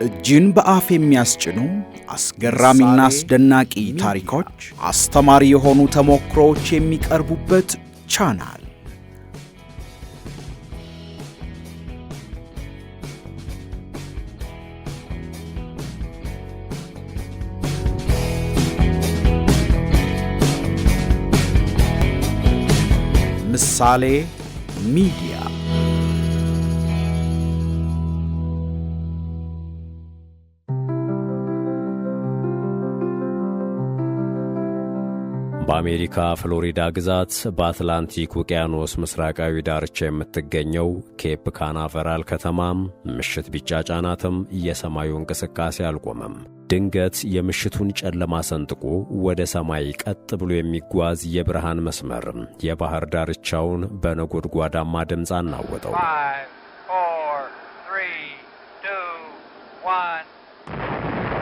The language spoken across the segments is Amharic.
እጅን በአፍ የሚያስጭኑ አስገራሚና አስደናቂ ታሪኮች፣ አስተማሪ የሆኑ ተሞክሮዎች የሚቀርቡበት ቻናል ምሳሌ ሚዲያ። በአሜሪካ ፍሎሪዳ ግዛት በአትላንቲክ ውቅያኖስ ምስራቃዊ ዳርቻ የምትገኘው ኬፕ ካናቨራል ከተማም ምሽት ቢጫጫናትም የሰማዩ እንቅስቃሴ አልቆመም። ድንገት የምሽቱን ጨለማ ሰንጥቆ ወደ ሰማይ ቀጥ ብሎ የሚጓዝ የብርሃን መስመር የባህር ዳርቻውን በነጎድጓዳማ ድምፅ አናወጠው። 5 4 3 2 1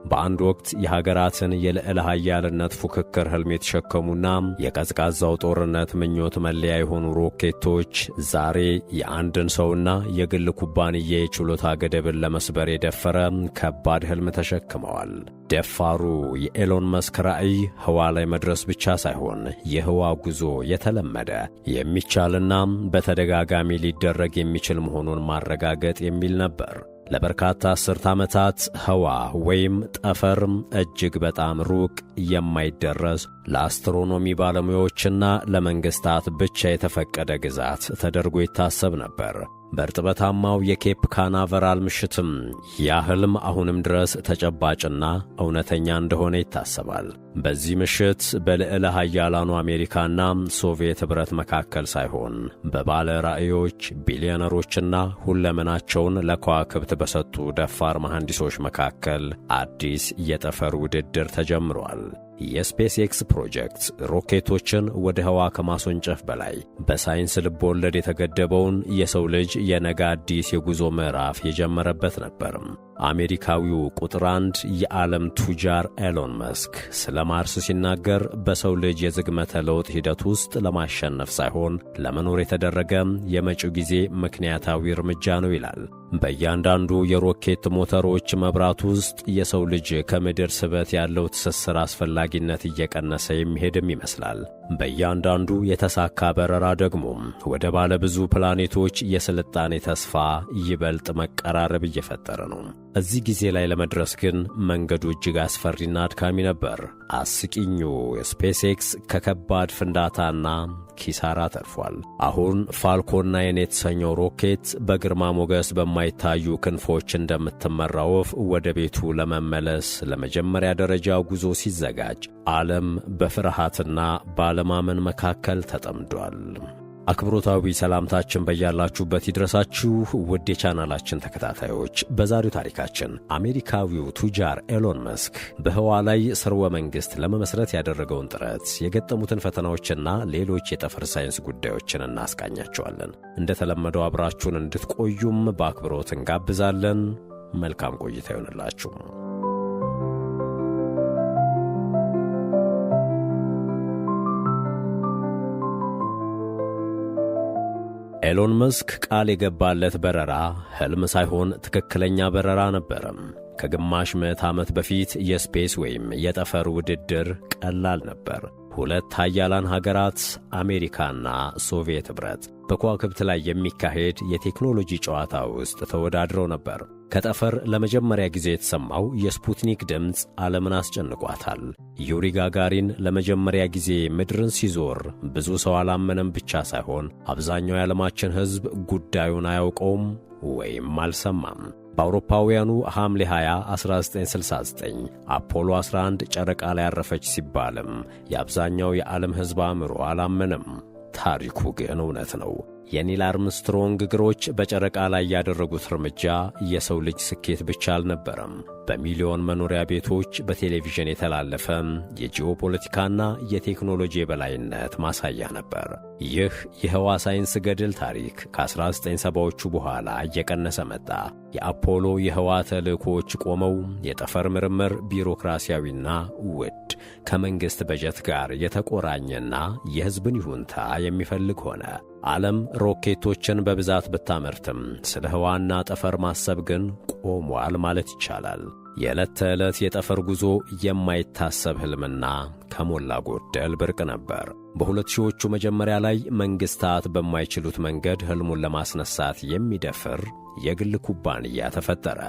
በአንድ ወቅት የሀገራትን የልዕለ ኃያልነት ፉክክር ህልም የተሸከሙና የቀዝቃዛው ጦርነት ምኞት መለያ የሆኑ ሮኬቶች ዛሬ የአንድን ሰውና የግል ኩባንያ የችሎታ ገደብን ለመስበር የደፈረ ከባድ ህልም ተሸክመዋል። ደፋሩ የኤሎን መስክ ራዕይ ህዋ ላይ መድረስ ብቻ ሳይሆን የህዋ ጉዞ የተለመደ የሚቻልና በተደጋጋሚ ሊደረግ የሚችል መሆኑን ማረጋገጥ የሚል ነበር። ለበርካታ አስርት ዓመታት ህዋ ወይም ጠፈር እጅግ በጣም ሩቅ የማይደረስ ለአስትሮኖሚ ባለሙያዎችና ለመንግስታት ብቻ የተፈቀደ ግዛት ተደርጎ ይታሰብ ነበር። በእርጥበታማው የኬፕ ካናቨራል ምሽትም ያ ህልም አሁንም ድረስ ተጨባጭና እውነተኛ እንደሆነ ይታሰባል። በዚህ ምሽት በልዕለ ኃያላኑ አሜሪካና ሶቪየት ኅብረት መካከል ሳይሆን በባለ ራዕዮች፣ ቢሊዮነሮችና ሁለመናቸውን ለከዋክብት በሰጡ ደፋር መሐንዲሶች መካከል አዲስ የጠፈር ውድድር ተጀምሯል። የስፔስ ኤክስ ፕሮጀክት ሮኬቶችን ወደ ህዋ ከማስወንጨፍ በላይ በሳይንስ ልብ ወለድ የተገደበውን የሰው ልጅ የነገ አዲስ የጉዞ ምዕራፍ የጀመረበት ነበር። አሜሪካዊው ቁጥር 1 የዓለም ቱጃር ኤሎን መስክ ስለ ማርስ ሲናገር በሰው ልጅ የዝግመተ ለውጥ ሂደት ውስጥ ለማሸነፍ ሳይሆን ለመኖር የተደረገ የመጪው ጊዜ ምክንያታዊ እርምጃ ነው ይላል። በእያንዳንዱ የሮኬት ሞተሮች መብራት ውስጥ የሰው ልጅ ከምድር ስበት ያለው ትስስር አስፈላጊነት እየቀነሰ የሚሄድም ይመስላል። በእያንዳንዱ የተሳካ በረራ ደግሞ ወደ ባለ ብዙ ፕላኔቶች የስልጣኔ ተስፋ ይበልጥ መቀራረብ እየፈጠረ ነው። እዚህ ጊዜ ላይ ለመድረስ ግን መንገዱ እጅግ አስፈሪና አድካሚ ነበር። አስቂኙ ስፔስ ኤክስ ከከባድ ፍንዳታና ኪሳራ ተርፏል። አሁን ፋልኮን 9 የተሰኘው ሮኬት በግርማ ሞገስ በማይታዩ ክንፎች እንደምትመራ ወፍ ወደ ቤቱ ለመመለስ ለመጀመሪያ ደረጃ ጉዞ ሲዘጋጅ ዓለም በፍርሃትና ባለማመን መካከል ተጠምዷል። አክብሮታዊ ሰላምታችን በያላችሁበት ይድረሳችሁ ውድ የቻናላችን ተከታታዮች። በዛሬው ታሪካችን አሜሪካዊው ቱጃር ኤሎን መስክ በህዋ ላይ ስርወ መንግስት ለመመስረት ያደረገውን ጥረት፣ የገጠሙትን ፈተናዎችና ሌሎች የጠፈር ሳይንስ ጉዳዮችን እናስቃኛቸዋለን። እንደተለመደው አብራችሁን እንድትቆዩም በአክብሮት እንጋብዛለን። መልካም ቆይታ ይሁንላችሁ። ኤሎን መስክ ቃል የገባለት በረራ ህልም ሳይሆን ትክክለኛ በረራ ነበረም። ከግማሽ ምዕት ዓመት በፊት የስፔስ ወይም የጠፈር ውድድር ቀላል ነበር። ሁለት ኃያላን ሀገራት አሜሪካና ሶቪየት ኅብረት በከዋክብት ላይ የሚካሄድ የቴክኖሎጂ ጨዋታ ውስጥ ተወዳድረው ነበር። ከጠፈር ለመጀመሪያ ጊዜ የተሰማው የስፑትኒክ ድምፅ ዓለምን አስጨንቋታል። ዩሪ ጋጋሪን ለመጀመሪያ ጊዜ ምድርን ሲዞር ብዙ ሰው አላመነም ብቻ ሳይሆን አብዛኛው የዓለማችን ሕዝብ ጉዳዩን አያውቀውም ወይም አልሰማም። በአውሮፓውያኑ ሐምሌ 20 1969 አፖሎ 11 ጨረቃ ላይ ያረፈች ሲባልም የአብዛኛው የዓለም ሕዝብ አእምሮ አላመነም። ታሪኩ ግን እውነት ነው። የኒል አርምስትሮንግ እግሮች በጨረቃ ላይ ያደረጉት እርምጃ የሰው ልጅ ስኬት ብቻ አልነበረም። በሚሊዮን መኖሪያ ቤቶች በቴሌቪዥን የተላለፈ የጂኦፖለቲካና የቴክኖሎጂ የበላይነት ማሳያ ነበር። ይህ የህዋ ሳይንስ ገድል ታሪክ ከ1970ዎቹ በኋላ እየቀነሰ መጣ። የአፖሎ የህዋ ተልእኮዎች ቆመው የጠፈር ምርምር ቢሮክራሲያዊና ውድ፣ ከመንግሥት በጀት ጋር የተቆራኘና የሕዝብን ይሁንታ የሚፈልግ ሆነ። ዓለም ሮኬቶችን በብዛት ብታመርትም ስለ ህዋና ጠፈር ማሰብ ግን ቆሟል ማለት ይቻላል። የዕለት ተዕለት የጠፈር ጉዞ የማይታሰብ ሕልምና ከሞላ ጎደል ብርቅ ነበር። በ2000ዎቹ መጀመሪያ ላይ መንግሥታት በማይችሉት መንገድ ሕልሙን ለማስነሳት የሚደፍር የግል ኩባንያ ተፈጠረ።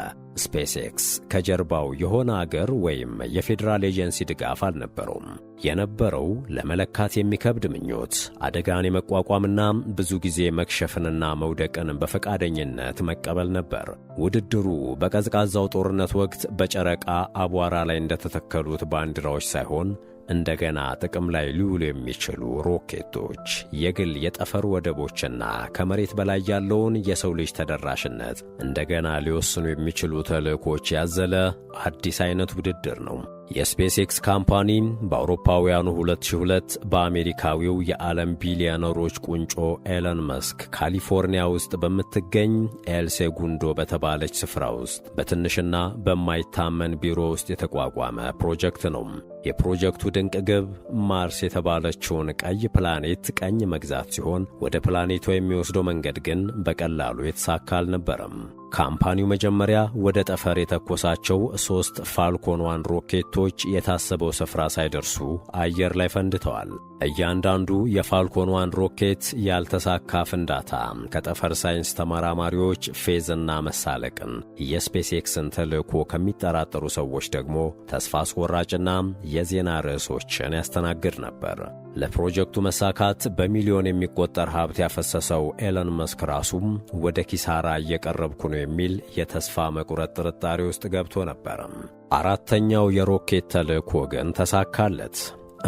ስፔስ ኤክስ ከጀርባው የሆነ አገር ወይም የፌዴራል ኤጀንሲ ድጋፍ አልነበረውም። የነበረው ለመለካት የሚከብድ ምኞት፣ አደጋን የመቋቋምና ብዙ ጊዜ መክሸፍንና መውደቅን በፈቃደኝነት መቀበል ነበር። ውድድሩ በቀዝቃዛው ጦርነት ወቅት በጨረቃ አቧራ ላይ እንደተተከሉት ባንዲራዎች ሳይሆን እንደገና ጥቅም ላይ ሊውሉ የሚችሉ ሮኬቶች፣ የግል የጠፈር ወደቦችና ከመሬት በላይ ያለውን የሰው ልጅ ተደራሽነት እንደገና ሊወስኑ የሚችሉ ተልእኮች ያዘለ አዲስ አይነት ውድድር ነው። የስፔስ ኤክስ ካምፓኒ በአውሮፓውያኑ 2002 በአሜሪካዊው የዓለም ቢሊዮነሮች ቁንጮ ኤለን መስክ ካሊፎርኒያ ውስጥ በምትገኝ ኤል ሴጉንዶ በተባለች ስፍራ ውስጥ በትንሽና በማይታመን ቢሮ ውስጥ የተቋቋመ ፕሮጀክት ነው። የፕሮጀክቱ ድንቅ ግብ ማርስ የተባለችውን ቀይ ፕላኔት ቀኝ መግዛት ሲሆን ወደ ፕላኔቷ የሚወስደው መንገድ ግን በቀላሉ የተሳካ አልነበረም። ካምፓኒው መጀመሪያ ወደ ጠፈር የተኮሳቸው 3 ፋልኮን 1 ሮኬቶች የታሰበው ስፍራ ሳይደርሱ አየር ላይ ፈንድተዋል። እያንዳንዱ የፋልኮን 1 ሮኬት ያልተሳካ ፍንዳታ ከጠፈር ሳይንስ ተመራማሪዎች ፌዝና መሳለቅን፣ የስፔስ ኤክስን ተልእኮ ከሚጠራጠሩ ሰዎች ደግሞ ተስፋ አስቆራጭና የዜና ርዕሶችን ያስተናግድ ነበር። ለፕሮጀክቱ መሳካት በሚሊዮን የሚቆጠር ሀብት ያፈሰሰው ኤለን መስክ ራሱም ወደ ኪሳራ እየቀረብኩ ነው የሚል የተስፋ መቁረጥ ጥርጣሬ ውስጥ ገብቶ ነበር። አራተኛው የሮኬት ተልእኮ ግን ተሳካለት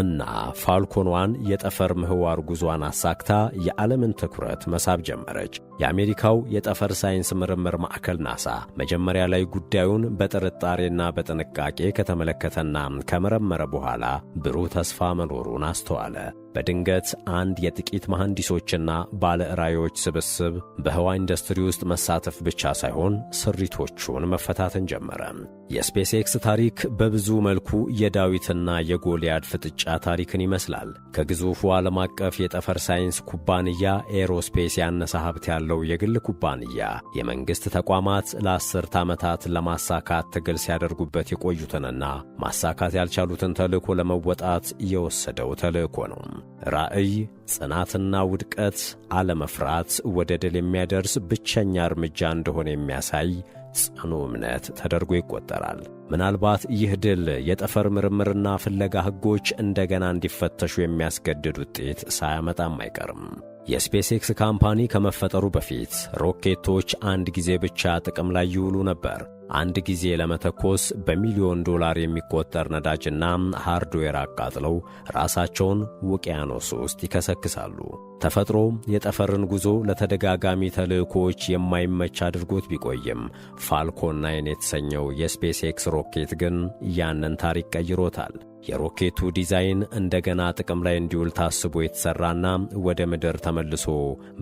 እና ፋልኮን 1 የጠፈር ምህዋር ጉዟን አሳክታ የዓለምን ትኩረት መሳብ ጀመረች። የአሜሪካው የጠፈር ሳይንስ ምርምር ማዕከል ናሳ መጀመሪያ ላይ ጉዳዩን በጥርጣሬና በጥንቃቄ ከተመለከተና ከመረመረ በኋላ ብሩህ ተስፋ መኖሩን አስተዋለ። በድንገት አንድ የጥቂት መሐንዲሶችና ባለ ራዕዮች ስብስብ በህዋ ኢንዱስትሪ ውስጥ መሳተፍ ብቻ ሳይሆን ስሪቶቹን መፈታተን ጀመረ። የስፔስ ኤክስ ታሪክ በብዙ መልኩ የዳዊትና የጎልያድ ፍጥጫ ታሪክን ይመስላል። ከግዙፉ ዓለም አቀፍ የጠፈር ሳይንስ ኩባንያ ኤሮስፔስ ያነሰ ሀብት ያለው የግል ኩባንያ የመንግሥት ተቋማት ለ10 ዓመታት ለማሳካት ትግል ሲያደርጉበት የቆዩትንና ማሳካት ያልቻሉትን ተልእኮ ለመወጣት የወሰደው ተልእኮ ነው። ራዕይ፣ ጽናትና ውድቀት፣ አለመፍራት ወደ ድል የሚያደርስ ብቸኛ እርምጃ እንደሆነ የሚያሳይ ጽኑ እምነት ተደርጎ ይቆጠራል። ምናልባት ይህ ድል የጠፈር ምርምርና ፍለጋ ሕጎች እንደገና እንዲፈተሹ የሚያስገድድ ውጤት ሳያመጣም አይቀርም። የስፔስ ኤክስ ካምፓኒ ከመፈጠሩ በፊት ሮኬቶች አንድ ጊዜ ብቻ ጥቅም ላይ ይውሉ ነበር። አንድ ጊዜ ለመተኮስ በሚሊዮን ዶላር የሚቆጠር ነዳጅና ሃርድዌር አቃጥለው ራሳቸውን ውቅያኖስ ውስጥ ይከሰክሳሉ። ተፈጥሮ የጠፈርን ጉዞ ለተደጋጋሚ ተልእኮዎች የማይመች አድርጎት ቢቆይም ፋልኮን 9 የተሰኘው የስፔስ ኤክስ ሮኬት ግን ያንን ታሪክ ቀይሮታል። የሮኬቱ ዲዛይን እንደገና ጥቅም ላይ እንዲውል ታስቦ የተሰራና ወደ ምድር ተመልሶ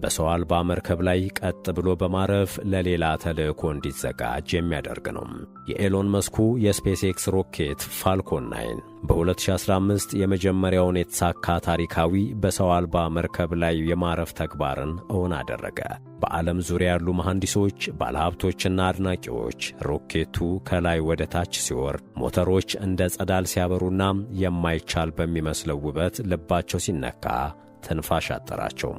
በሰው አልባ መርከብ ላይ ቀጥ ብሎ በማረፍ ለሌላ ተልእኮ እንዲዘጋጅ የሚያደርግ ነው። የኤሎን መስኩ የስፔስ ኤክስ ሮኬት ፋልኮን 9 በ2015 የመጀመሪያውን የተሳካ ታሪካዊ በሰው አልባ መርከብ ላይ የማረፍ ተግባርን እውን አደረገ። በዓለም ዙሪያ ያሉ መሐንዲሶች፣ ባለሀብቶችና አድናቂዎች ሮኬቱ ከላይ ወደ ታች ሲወርድ ሞተሮች እንደ ጸዳል ሲያበሩና የማይቻል በሚመስለው ውበት ልባቸው ሲነካ ትንፋሽ አጠራቸው።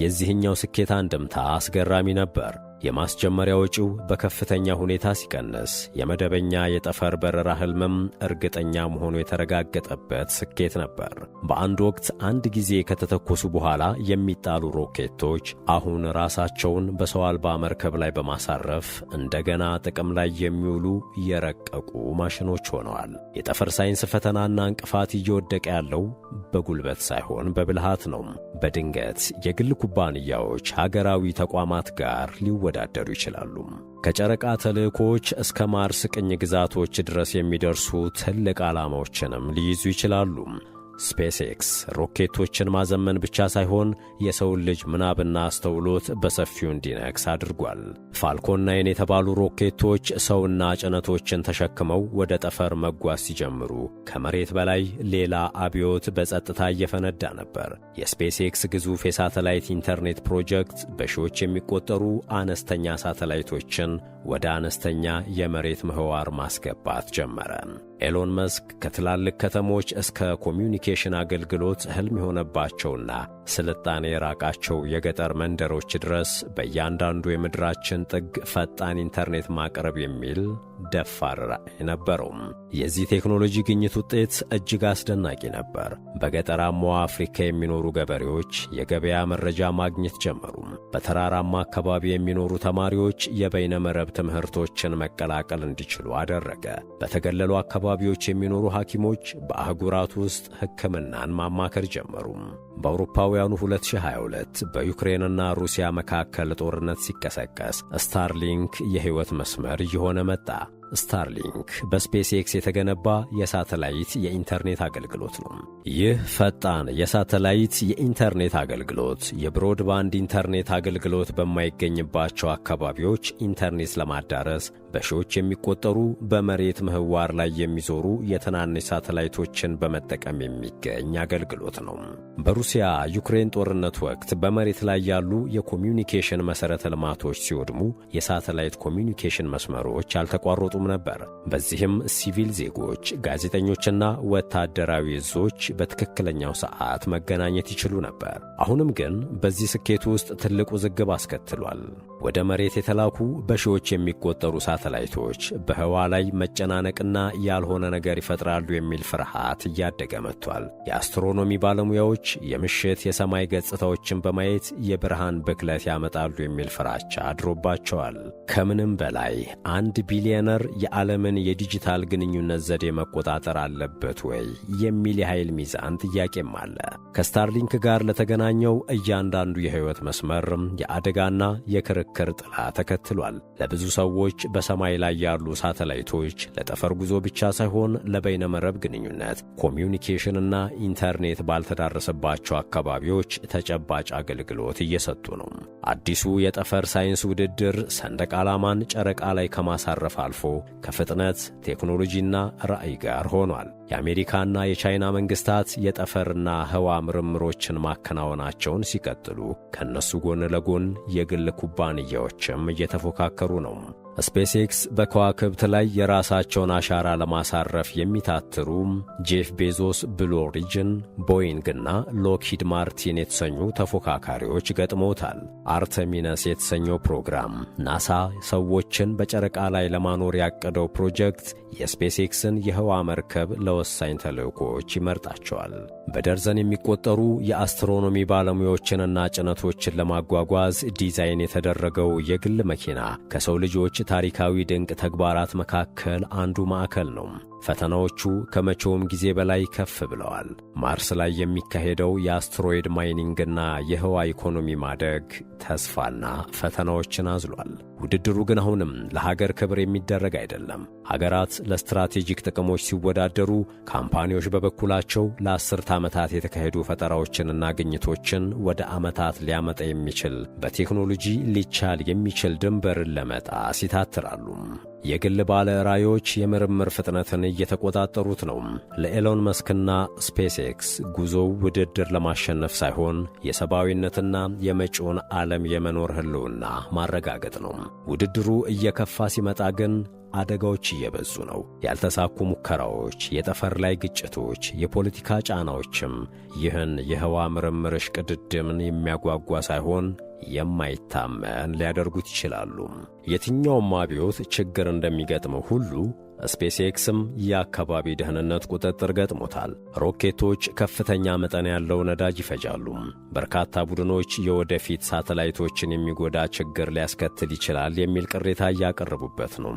የዚህኛው ስኬት አንድምታ አስገራሚ ነበር። የማስጀመሪያ ወጪው በከፍተኛ ሁኔታ ሲቀንስ የመደበኛ የጠፈር በረራ ህልምም እርግጠኛ መሆኑ የተረጋገጠበት ስኬት ነበር። በአንድ ወቅት አንድ ጊዜ ከተተኮሱ በኋላ የሚጣሉ ሮኬቶች አሁን ራሳቸውን በሰው አልባ መርከብ ላይ በማሳረፍ እንደገና ጥቅም ላይ የሚውሉ የረቀቁ ማሽኖች ሆነዋል። የጠፈር ሳይንስ ፈተናና እንቅፋት እየወደቀ ያለው በጉልበት ሳይሆን በብልሃት ነው። በድንገት የግል ኩባንያዎች ሀገራዊ ተቋማት ጋር ሊወዳደሩ ይችላሉ። ከጨረቃ ተልእኮች እስከ ማርስ ቅኝ ግዛቶች ድረስ የሚደርሱ ትልቅ ዓላማዎችንም ሊይዙ ይችላሉ። ስፔስ ኤክስ ሮኬቶችን ማዘመን ብቻ ሳይሆን የሰውን ልጅ ምናብና አስተውሎት በሰፊው እንዲነግስ አድርጓል። ፋልኮን 9 የተባሉ ሮኬቶች ሰውና ጭነቶችን ተሸክመው ወደ ጠፈር መጓዝ ሲጀምሩ ከመሬት በላይ ሌላ አብዮት በጸጥታ እየፈነዳ ነበር። የስፔስ ኤክስ ግዙፍ የሳተላይት ኢንተርኔት ፕሮጀክት በሺዎች የሚቆጠሩ አነስተኛ ሳተላይቶችን ወደ አነስተኛ የመሬት ምህዋር ማስገባት ጀመረ። ኤሎን መስክ ከትላልቅ ከተሞች እስከ ኮሚዩኒኬሽን አገልግሎት ሕልም የሆነባቸውና ስልጣኔ የራቃቸው የገጠር መንደሮች ድረስ በእያንዳንዱ የምድራችን ጥግ ፈጣን ኢንተርኔት ማቅረብ የሚል ደፋር ራዕይ ነበረው። የዚህ ቴክኖሎጂ ግኝት ውጤት እጅግ አስደናቂ ነበር። በገጠራማው አፍሪካ የሚኖሩ ገበሬዎች የገበያ መረጃ ማግኘት ጀመሩ። በተራራማ አካባቢ የሚኖሩ ተማሪዎች የበይነ መረብ ትምህርቶችን መቀላቀል እንዲችሉ አደረገ። በተገለሉ አካባቢዎች የሚኖሩ ሐኪሞች በአህጉራት ውስጥ ሕክምናን ማማከር ጀመሩ። በአውሮፓውያኑ 2022 በዩክሬንና ሩሲያ መካከል ጦርነት ሲቀሰቀስ ስታርሊንክ የሕይወት መስመር እየሆነ መጣ። ስታርሊንክ በስፔስ ኤክስ የተገነባ የሳተላይት የኢንተርኔት አገልግሎት ነው። ይህ ፈጣን የሳተላይት የኢንተርኔት አገልግሎት የብሮድባንድ ኢንተርኔት አገልግሎት በማይገኝባቸው አካባቢዎች ኢንተርኔት ለማዳረስ በሺዎች የሚቆጠሩ በመሬት ምህዋር ላይ የሚዞሩ የትናንሽ ሳተላይቶችን በመጠቀም የሚገኝ አገልግሎት ነው። በሩሲያ ዩክሬን ጦርነት ወቅት በመሬት ላይ ያሉ የኮሚዩኒኬሽን መሠረተ ልማቶች ሲወድሙ የሳተላይት ኮሚዩኒኬሽን መስመሮች አልተቋረጡም ነበር። በዚህም ሲቪል ዜጎች፣ ጋዜጠኞችና ወታደራዊ እዞች በትክክለኛው ሰዓት መገናኘት ይችሉ ነበር። አሁንም ግን በዚህ ስኬት ውስጥ ትልቅ ውዝግብ አስከትሏል። ወደ መሬት የተላኩ በሺዎች የሚቆጠሩ ሳተላይቶች በህዋ ላይ መጨናነቅና ያልሆነ ነገር ይፈጥራሉ የሚል ፍርሃት እያደገ መጥቷል። የአስትሮኖሚ ባለሙያዎች የምሽት የሰማይ ገጽታዎችን በማየት የብርሃን ብክለት ያመጣሉ የሚል ፍራቻ አድሮባቸዋል። ከምንም በላይ 1 ቢሊዮነር የዓለምን የዲጂታል ግንኙነት ዘዴ መቆጣጠር አለበት ወይ የሚል የኃይል ሚዛን ጥያቄም አለ። ከስታርሊንክ ጋር ለተገናኘው እያንዳንዱ የህይወት መስመር የአደጋና የክርክር ጥላ ተከትሏል። ለብዙ ሰዎች በሰማይ ላይ ያሉ ሳተላይቶች ለጠፈር ጉዞ ብቻ ሳይሆን ለበይነመረብ ግንኙነት፣ ኮሚዩኒኬሽንና ኢንተርኔት ባልተዳረሰባቸው አካባቢዎች ተጨባጭ አገልግሎት እየሰጡ ነው። አዲሱ የጠፈር ሳይንስ ውድድር ሰንደቅ ዓላማን ጨረቃ ላይ ከማሳረፍ አልፎ ከፍጥነት ቴክኖሎጂና ራዕይ ጋር ሆኗል። የአሜሪካና የቻይና መንግስታት የጠፈርና ህዋ ምርምሮችን ማከናወናቸውን ሲቀጥሉ ከነሱ ጎን ለጎን የግል ኩባንያዎችም እየተፎካከሩ ነው። ስፔስ ኤክስ በከዋክብት ላይ የራሳቸውን አሻራ ለማሳረፍ የሚታትሩ ጄፍ ቤዞስ፣ ብሉ ኦሪጅን፣ ቦይንግና ሎክሂድ ማርቲን የተሰኙ ተፎካካሪዎች ገጥመውታል። አርተሚነስ የተሰኘው ፕሮግራም ናሳ ሰዎችን በጨረቃ ላይ ለማኖር ያቀደው ፕሮጀክት የስፔስ ኤክስን የህዋ መርከብ ለወሳኝ ተልእኮዎች ይመርጣቸዋል። በደርዘን የሚቆጠሩ የአስትሮኖሚ ባለሙያዎችንና ጭነቶችን ለማጓጓዝ ዲዛይን የተደረገው የግል መኪና ከሰው ልጆች ታሪካዊ ድንቅ ተግባራት መካከል አንዱ ማዕከል ነው። ፈተናዎቹ ከመቼውም ጊዜ በላይ ከፍ ብለዋል። ማርስ ላይ የሚካሄደው የአስትሮይድ ማይኒንግና የህዋ ኢኮኖሚ ማደግ ተስፋና ፈተናዎችን አዝሏል። ውድድሩ ግን አሁንም ለሀገር ክብር የሚደረግ አይደለም። ሀገራት ለስትራቴጂክ ጥቅሞች ሲወዳደሩ፣ ካምፓኒዎች በበኩላቸው ለ10 ዓመታት የተካሄዱ ፈጠራዎችንና ግኝቶችን ወደ ዓመታት ሊያመጣ የሚችል በቴክኖሎጂ ሊቻል የሚችል ድንበርን ለመጣስ ይታትራሉ። የግል ባለ ራዕዮች የምርምር ፍጥነትን እየተቆጣጠሩት ነው። ለኤሎን መስክና ስፔስ ኤክስ ጉዞው ውድድር ለማሸነፍ ሳይሆን የሰብአዊነትና የመጪውን ዓለም የመኖር ህልውና ማረጋገጥ ነው። ውድድሩ እየከፋ ሲመጣ ግን አደጋዎች እየበዙ ነው። ያልተሳኩ ሙከራዎች፣ የጠፈር ላይ ግጭቶች፣ የፖለቲካ ጫናዎችም ይህን የህዋ ምርምር እሽቅድድምን የሚያጓጓ ሳይሆን የማይታመን ሊያደርጉት ይችላሉ። የትኛውም አብዮት ችግር እንደሚገጥመው ሁሉ ስፔስኤክስም የአካባቢ ደህንነት ቁጥጥር ገጥሞታል። ሮኬቶች ከፍተኛ መጠን ያለው ነዳጅ ይፈጃሉ። በርካታ ቡድኖች የወደፊት ሳተላይቶችን የሚጎዳ ችግር ሊያስከትል ይችላል የሚል ቅሬታ እያቀረቡበት ነው።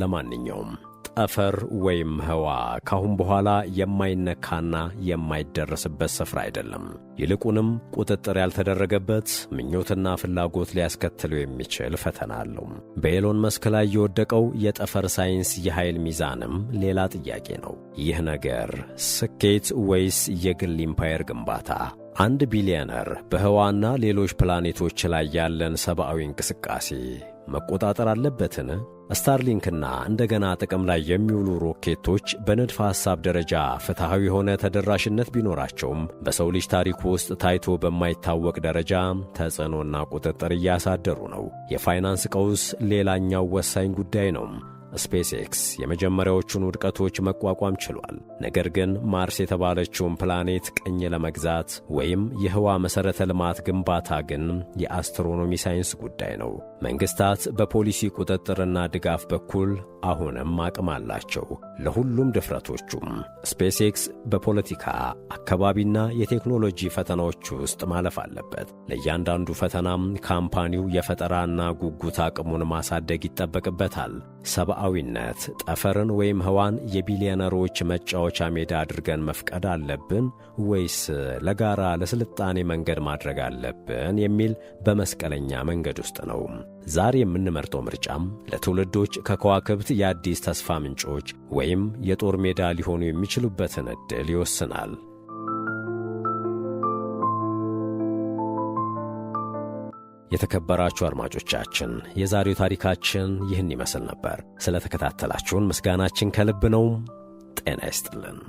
ለማንኛውም ጠፈር ወይም ህዋ ካሁን በኋላ የማይነካና የማይደረስበት ስፍራ አይደለም። ይልቁንም ቁጥጥር ያልተደረገበት ምኞትና ፍላጎት ሊያስከትለው የሚችል ፈተና አለው። በኤሎን መስክ ላይ የወደቀው የጠፈር ሳይንስ የኃይል ሚዛንም ሌላ ጥያቄ ነው። ይህ ነገር ስኬት ወይስ የግል ኢምፓየር ግንባታ? 1 ቢሊዮነር በህዋና ሌሎች ፕላኔቶች ላይ ያለን ሰብአዊ እንቅስቃሴ መቆጣጠር አለበትን? ስታርሊንክና እንደገና ጥቅም ላይ የሚውሉ ሮኬቶች በንድፈ ሐሳብ ደረጃ ፍትሐዊ የሆነ ተደራሽነት ቢኖራቸውም በሰው ልጅ ታሪክ ውስጥ ታይቶ በማይታወቅ ደረጃ ተጽዕኖና ቁጥጥር እያሳደሩ ነው። የፋይናንስ ቀውስ ሌላኛው ወሳኝ ጉዳይ ነው። ስፔስኤክስ የመጀመሪያዎቹን ውድቀቶች መቋቋም ችሏል። ነገር ግን ማርስ የተባለችውን ፕላኔት ቅኝ ለመግዛት ወይም የህዋ መሠረተ ልማት ግንባታ ግን የአስትሮኖሚ ሳይንስ ጉዳይ ነው። መንግሥታት በፖሊሲ ቁጥጥርና ድጋፍ በኩል አሁንም አቅም አላቸው። ለሁሉም ድፍረቶቹም ስፔስኤክስ በፖለቲካ አካባቢና የቴክኖሎጂ ፈተናዎች ውስጥ ማለፍ አለበት። ለእያንዳንዱ ፈተናም ካምፓኒው የፈጠራና ጉጉት አቅሙን ማሳደግ ይጠበቅበታል። ሰብአዊነት ጠፈርን ወይም ህዋን የቢሊዮነሮች መጫወቻ ሜዳ አድርገን መፍቀድ አለብን ወይስ ለጋራ ለስልጣኔ መንገድ ማድረግ አለብን የሚል በመስቀለኛ መንገድ ውስጥ ነው። ዛሬ የምንመርጠው ምርጫም ለትውልዶች ከከዋክብት የአዲስ ተስፋ ምንጮች ወይም የጦር ሜዳ ሊሆኑ የሚችሉበትን ዕድል ይወስናል። የተከበራችሁ አድማጮቻችን፣ የዛሬው ታሪካችን ይህን ይመስል ነበር። ስለተከታተላችሁን ምስጋናችን ከልብ ነው። ጤና ይስጥልን።